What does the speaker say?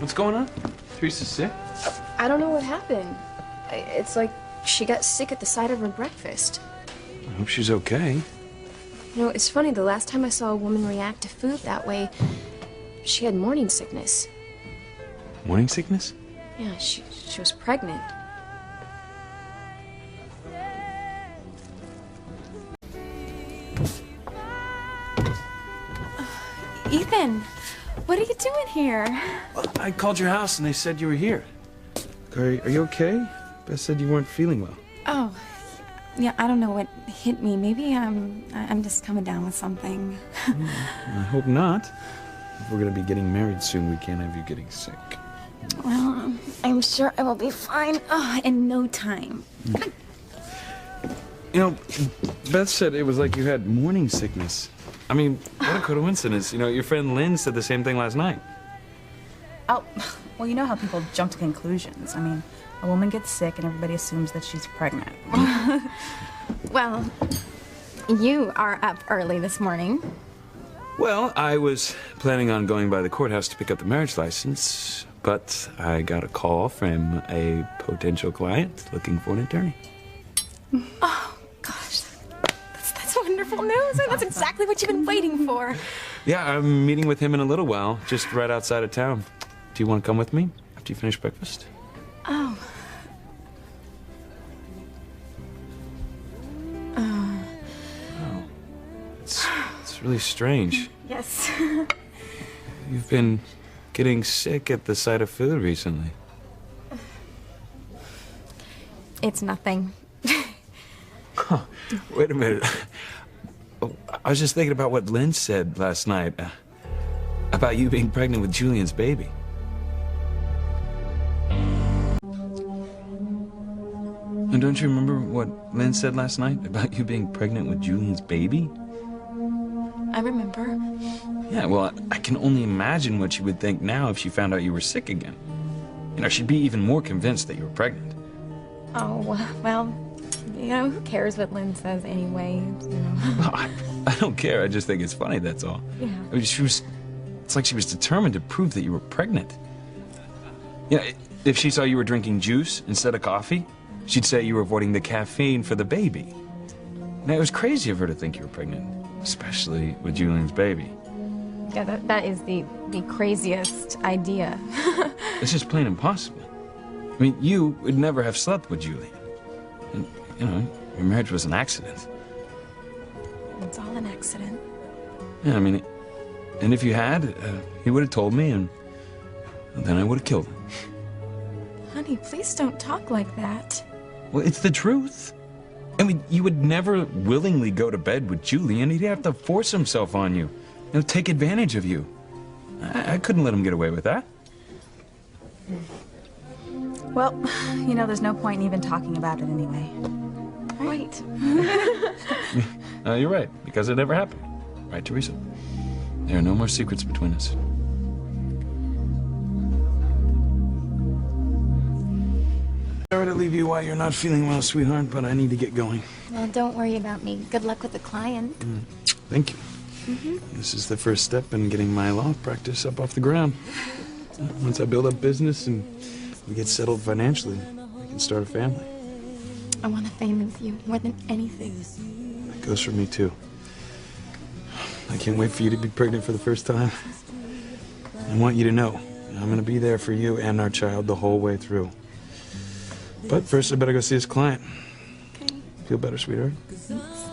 What's going on? Teresa's sick? I don't know what happened. It's like she got sick at the sight of her breakfast. I hope she's okay. You know, it's funny, the last time I saw a woman react to food that way, she had morning sickness. Morning sickness? Yeah, she was pregnant. Ethan, what are you doing here? Well, I called your house and they said you were here. Are you okay? Beth said you weren't feeling well. Oh, yeah, I don't know what hit me. Maybe I'm just coming down with something. I hope not. If we're gonna be getting married soon, we can't have you getting sick. Well, I'm sure I will be fine in no time. You know, Beth said it was like you had morning sickness. I mean, what a coincidence. You know, your friend Lynn said the same thing last night. Oh, well, you know how people jump to conclusions. I mean, a woman gets sick and everybody assumes that she's pregnant. Well, you are up early this morning. Well, I was planning on going by the courthouse to pick up the marriage license, but I got a call from a potential client looking for an attorney. Oh, gosh. That's wonderful news. That's exactly what you've been waiting for. Yeah, I'm meeting with him in a little while, just right outside of town. Do you want to come with me after you finish breakfast? Oh. Oh. It's really strange. Yes. You've been getting sick at the sight of food recently. It's nothing. Huh. Wait a minute. I was just thinking about what Lynn said last night about you being pregnant with Julian's baby. And don't you remember what Lynn said last night about you being pregnant with Julian's baby? I remember. Yeah, well, I can only imagine what she would think now if she found out you were sick again. You know, she'd be even more convinced that you were pregnant. Oh, well, you know, who cares what Lynn says anyway, you know? Well, I don't care. I just think it's funny, that's all. Yeah. I mean, it's like she was determined to prove that you were pregnant. You know, if she saw you were drinking juice instead of coffee, she'd say you were avoiding the caffeine for the baby. Now, it was crazy of her to think you were pregnant, especially with Julian's baby. Yeah, that is the craziest idea. It's just plain impossible. I mean, you would never have slept with Julian. And, you know, your marriage was an accident. It's all an accident. Yeah, I mean, and if you had, he would have told me, and then I would have killed him. Honey, please don't talk like that. Well, it's the truth. I mean, you would never willingly go to bed with Julian. He'd have to force himself on you. You know, take advantage of you. I couldn't let him get away with that. Well, you know, there's no point in even talking about it anyway. Right. You're right, because it never happened. Right, Teresa? There are no more secrets between us. Sorry to leave you while you're not feeling well, sweetheart, but I need to get going. Well, don't worry about me. Good luck with the client. Thank you. This is the first step in getting my law practice up off the ground. Once I build up business and we get settled financially, we can start a family. I want a family with you more than anything. That goes for me, too. I can't wait for you to be pregnant for the first time. I want you to know I'm going to be there for you and our child the whole way through. But first, I better go see this client. Okay. Feel better, sweetheart? Thanks.